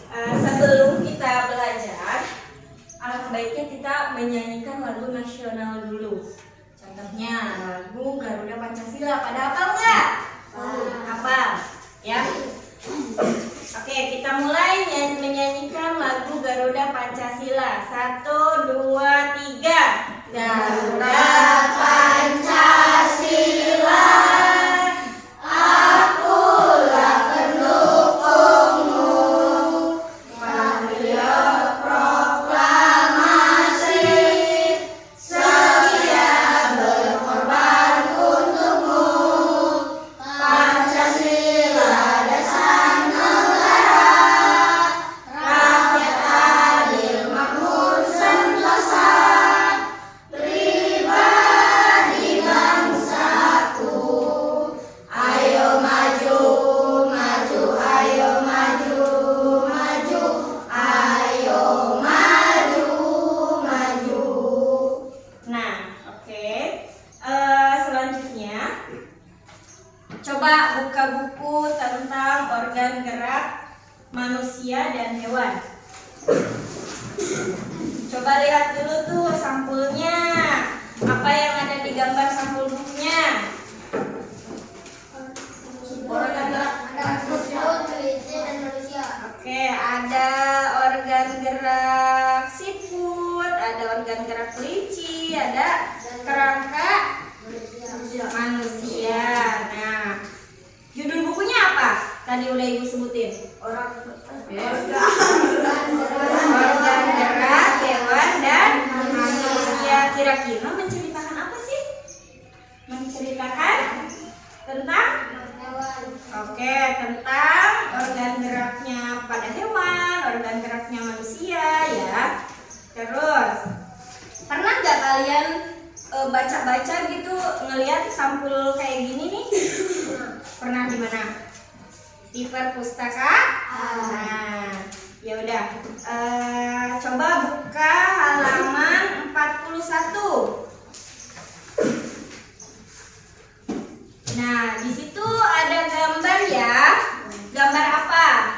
Sebelum kita belajar, alangkah baiknya kita menyanyikan lagu nasional dulu. Contohnya lagu Garuda Pancasila. Pada hafal nggak? Hafal, ya. Oke, kita mulai menyanyikan lagu Garuda Pancasila. 1, 2, 3. Garuda Pancasila. Coba buka buku tentang organ gerak manusia dan hewan. Coba lihat dulu tuh sampulnya. Apa yang ada di gambar sampul bukunya? Organ gerak kelinci dan manusia. Oke, ada organ gerak siput, ada organ gerak kelinci, ada kerangka manusia. Nah, judul bukunya apa? Tadi udah ibu sebutin. Organ gerak hewan dan manusia. Kira-kira menceritakan apa sih? Menceritakan tentang hewan. Oke, tentang organ geraknya pada hewan, organ geraknya manusia, ya. Terus, pernah nggak kalian baca-baca gitu ngelihat sampul kayak gini nih? Pernah di mana? Di perpustakaan. Nah, ya udah. Coba buka halaman 41. Nah, di situ ada gambar ya. Gambar apa?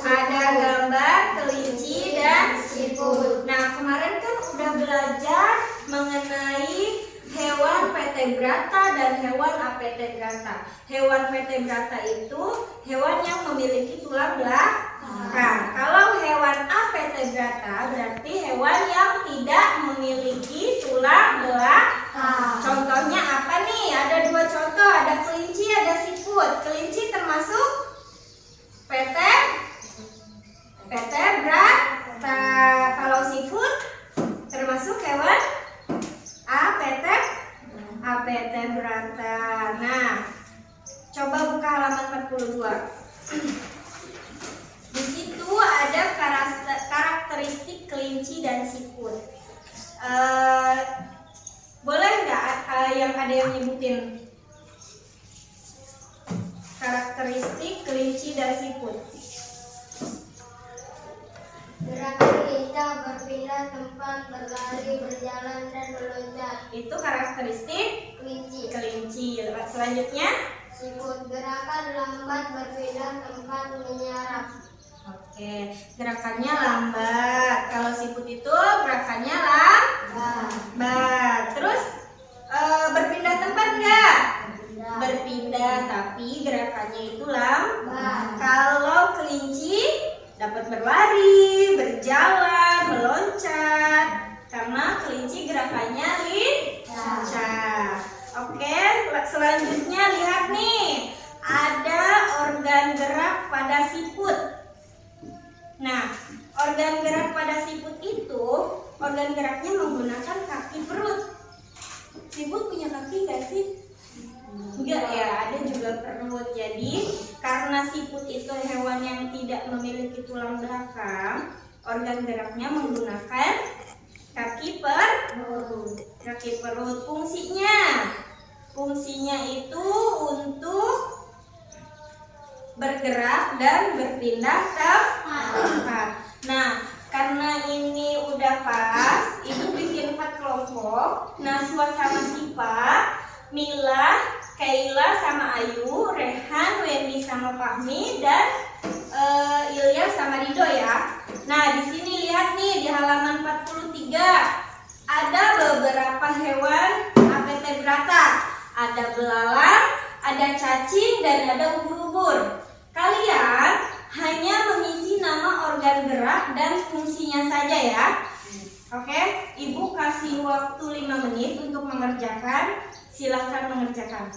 Ada gambar kelinci dan siput. Nah, kemarin kan udah belajar mengenai hewan Vertebrata dan hewan Avertebrata. Hewan Vertebrata itu hewan yang memiliki tulang belakang. Kalau hewan Avertebrata berarti hewan yang tidak memiliki tulang belakang. Contohnya apa nih? Ada 2 contoh, ada kelinci, ada siput. Kelinci termasuk Vertebrata. Kalau siput termasuk hewan Avertebrata. Nah, coba buka halaman 42. Di situ ada karakteristik kelinci dan siput. Boleh nggak yang ada yang nyebutin karakteristik kelinci dan siput? Gerakan lincah, berpindah tempat, berlari, berjalan, dan meloncat. Itu karakteristik kelinci. Selanjutnya, siput, gerakan lambat, berpindah tempat, menyerap. Oke, gerakannya lambat. Kalau siput itu gerakannya lambat. Terus berpindah tempat nggak? Berpindah, tapi gerakannya itu lambat. Kalau kelinci dapat berlari, berjalan, meloncat, karena kelinci gerakannya lincah. Oke, selanjutnya lihat nih, ada organ gerak pada siput. Nah, organ gerak pada siput itu, organ geraknya menggunakan kaki perut. Siput punya kaki nggak sih? Enggak ya, ada juga perut. Jadi karena siput itu hewan yang tidak memiliki tulang belakang, organ geraknya menggunakan kaki perut. Fungsinya itu untuk bergerak dan berpindah tempat. Nah, karena ini udah pas, ibu bikin 4 kelompok. Nah, suasana Sipa, Mila, Kaila sama Ayu, Rehan, Wendy sama Fahmi, dan Ilya Nah, di sini lihat nih di halaman 43 ada beberapa hewan apetebrata. Ada belalang, ada cacing, dan ada ubur-ubur. Kalian hanya mengisi nama organ gerak dan fungsinya saja ya. Oke, Ibu kasih waktu 5 menit untuk mengerjakan. Silahkan mengerjakan.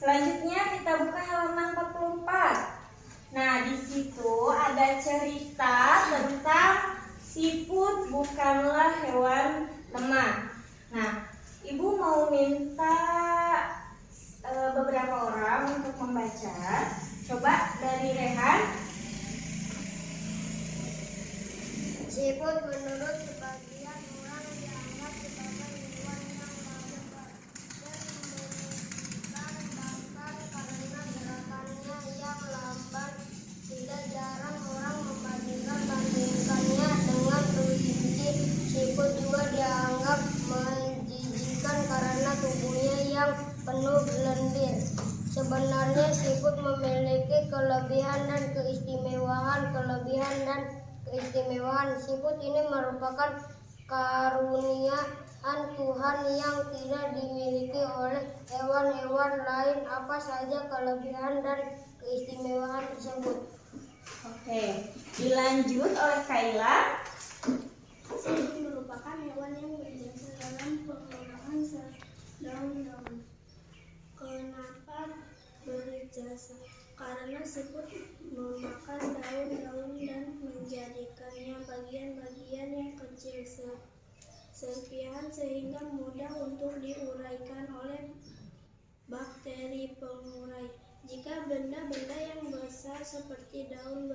Selanjutnya kita buka halaman 44. Nah, di situ ada cerita tentang siput bukanlah hewan lemah. Nah, Ibu mau minta beberapa orang untuk membaca. Coba dari Rehan. Siput menurut sebagian orang dianggap sebagai hewan yang lazim dan membangkang karena gerakannya yang lambat. Tidak jarang orang membandingkannya dengan kelinci. Siput juga dianggap menjijikkan karena tubuhnya yang penuh lendir. Sebenarnya siput memiliki kelebihan dan keistimewaan. Siput ini merupakan karuniaan Tuhan yang tidak dimiliki oleh hewan-hewan lain. Apa saja kelebihan dan keistimewaan tersebut? Oke, dilanjut oleh Kaila. Siput merupakan hewan yang berjasa dalam pengolahan daun-daun. Kenapa berjasa? Karena siput memakan daun-daun dan menjadikannya bagian-bagian yang kecil serpihan sehingga mudah untuk diuraikan oleh bakteri pengurai. Jika benda-benda yang besar seperti daun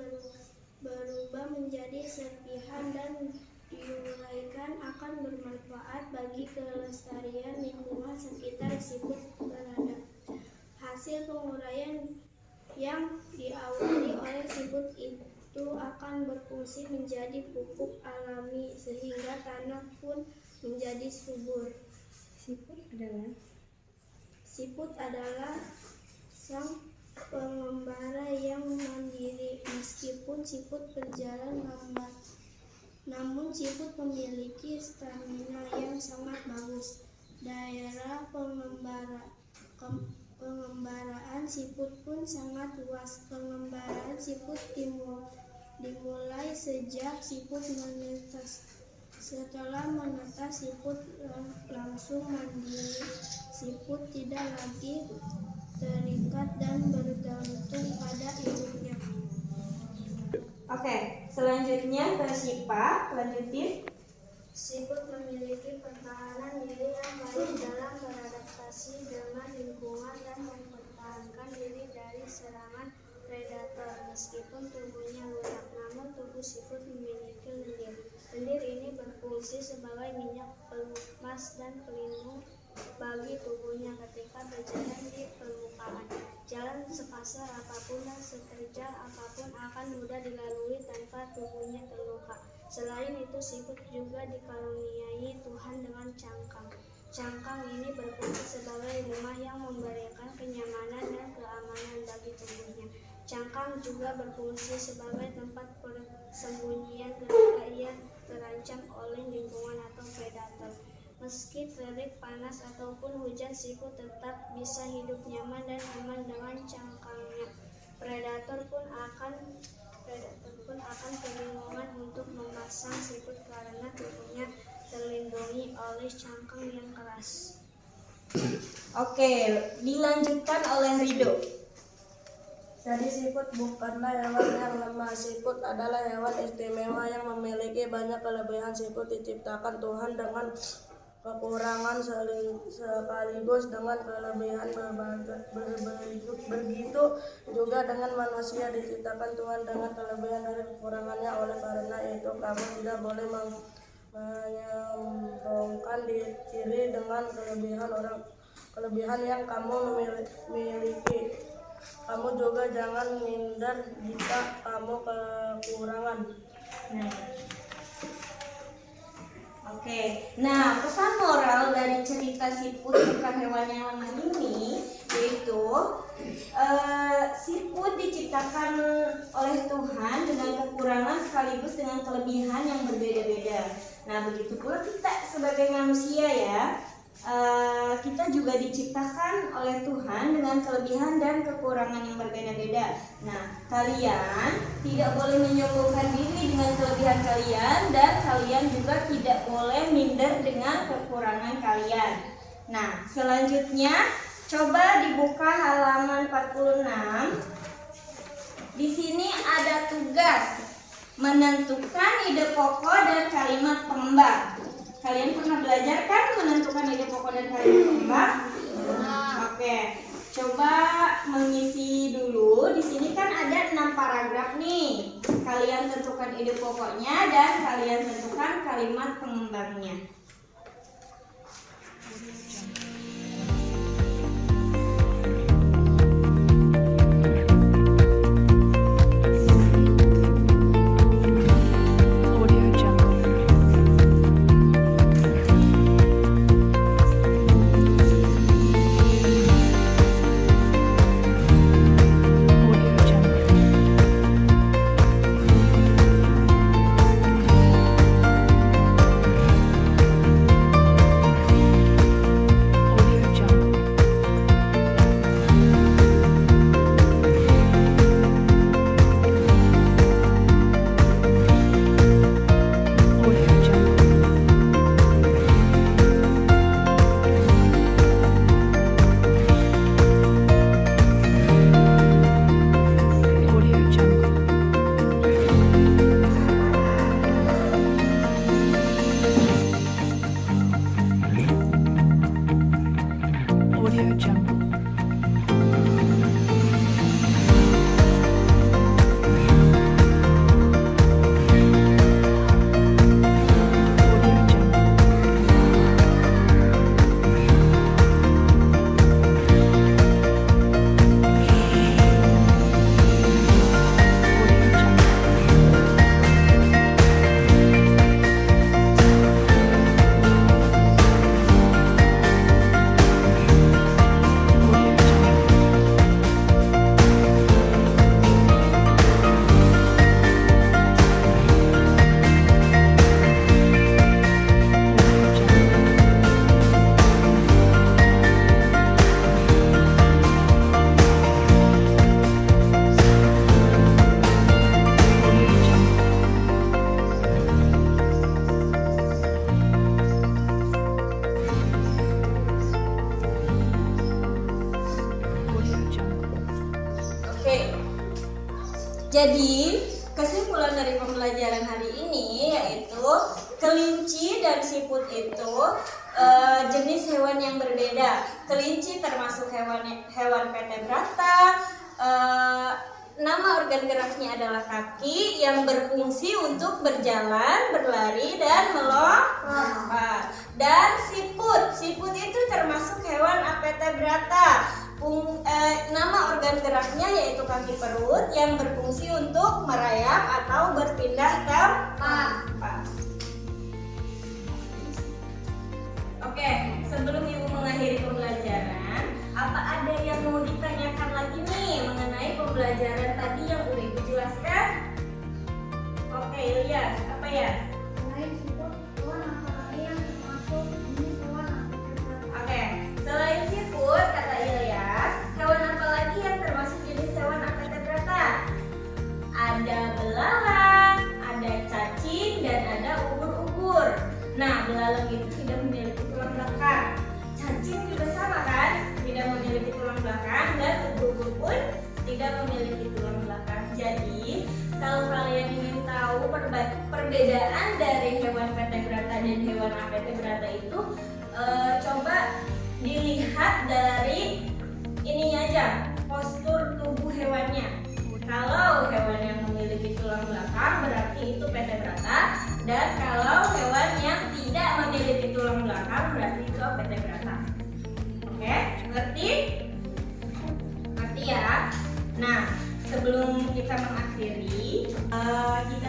berubah menjadi serpihan dan diuraikan akan bermanfaat bagi kelestarian lingkungan sekitar siput berada. Hasil penguraian yang diawali oleh siput itu akan berfungsi menjadi pupuk alami sehingga tanah pun menjadi subur. Siput adalah sang pengembara yang mandiri. Meskipun siput berjalan lambat, namun siput memiliki stamina yang sangat bagus. Daerah pengembaraan siput pun sangat luas. Pengembaraan siput dimulai sejak siput menetas. Setelah menetas, siput langsung mandiri. Siput tidak lagi terikat dan bergantung pada induknya. Oke, selanjutnya ke Syifa. Lanjutin. Siput memiliki pertahanan diri yang baik dalam beradaptasi dengan lingkungan dan mempertahankan diri dari serangan predator. Meskipun tubuhnya lunak, namun tubuh siput memiliki lendir. Lendir ini berfungsi sebagai minyak pelumas dan pelindung bagi tubuhnya ketika berjalan di permukaan. Jalan sekasar apapun dan seterjal apapun akan mudah dilalui tanpa tubuhnya terluka. Selain itu, siput juga dikaruniai Tuhan dengan cangkang. Cangkang ini berfungsi sebagai rumah yang memberikan kenyamanan dan keamanan bagi tubuhnya. Cangkang juga berfungsi sebagai tempat persembunyian ketika ia terancam oleh lingkungan atau predator. Meski terik, panas, ataupun hujan, siput tetap bisa hidup nyaman dan aman dengan cangkangnya. Predator pun akan kebingungan untuk memasang siput karena tubuhnya terlindung dibarengi oleh cangkang yang keras. Oke, dilanjutkan oleh Rido. Jadi siput bukanlah hewan yang lemah. Siput adalah hewan istimewa yang memiliki banyak kelebihan. Siput diciptakan Tuhan dengan kekurangan sekaligus dengan kelebihan begitu juga dengan manusia diciptakan Tuhan dengan kelebihan dari kekurangannya. Oleh karena itu kamu tidak boleh menyombongkan diri dengan kelebihan yang kamu miliki. Kamu juga jangan minder jika kamu kekurangan. Oke, nah pesan moral dari cerita siput bukan hewan yang lemah ini yaitu siput diciptakan oleh Tuhan dengan kekurangan sekaligus dengan kelebihan yang berbeda-beda. Nah begitu pula kita sebagai manusia ya, kita juga diciptakan oleh Tuhan dengan kelebihan dan kekurangan yang berbeda-beda. Nah, kalian tidak boleh menyombongkan diri dengan kelebihan kalian dan kalian juga tidak boleh minder dengan kekurangan kalian. Nah, selanjutnya coba dibuka halaman 46. Di sini ada tugas menentukan ide pokok dan kalimat pengembang. Kalian pernah belajar kan menentukan ide pokok dan kalimat pengembang? Oke, coba mengisi dulu. Di sini kan ada 6 paragraf nih. Kalian tentukan ide pokoknya dan kalian tentukan kalimat pengembangnya. Jadi kesimpulan dari pembelajaran hari ini yaitu kelinci dan siput itu jenis hewan yang berbeda. Kelinci termasuk hewan vertebrata. Nama organ geraknya adalah kaki yang berfungsi untuk berjalan, berlari, dan melompat. Dan siput itu termasuk hewan apetebrata. Nama organ geraknya yaitu kaki perut yang berfungsi untuk merayap atau berpindah tempat. Oke, sebelum Ibu mengakhiri pembelajaran, apa ada yang mau ditanyakan lagi nih mengenai pembelajaran tadi yang udah Ibu jelaskan? Oke, Ilyas, apa ya? Selain siput, hewan apa lagi yang termasuk jenis hewan apetebrata? Oke, selain siput, kata Ilyas, hewan apa lagi yang termasuk jenis hewan apetebrata? Ada belalang, ada cacing, dan ada ubur-ubur. Nah, belalang itu tidak memiliki tulang belakang. Cacing juga sama kan, tidak memiliki tulang belakang, dan ubur-ubur pun tidak memiliki tulang belakang. Jadi kalau kalian ingin tahu perbedaan dari hewan vertebrata dan hewan avertebrata itu, coba dilihat dari ininya aja, postur tubuh hewannya. Kalau hewan yang memiliki tulang belakang berarti itu vertebrata, dan kalau hewan yang tidak memiliki tulang belakang berarti itu vertebrata. Oke, ngerti? Ngerti ya? Nah, sebelum kita mengakhiri, kita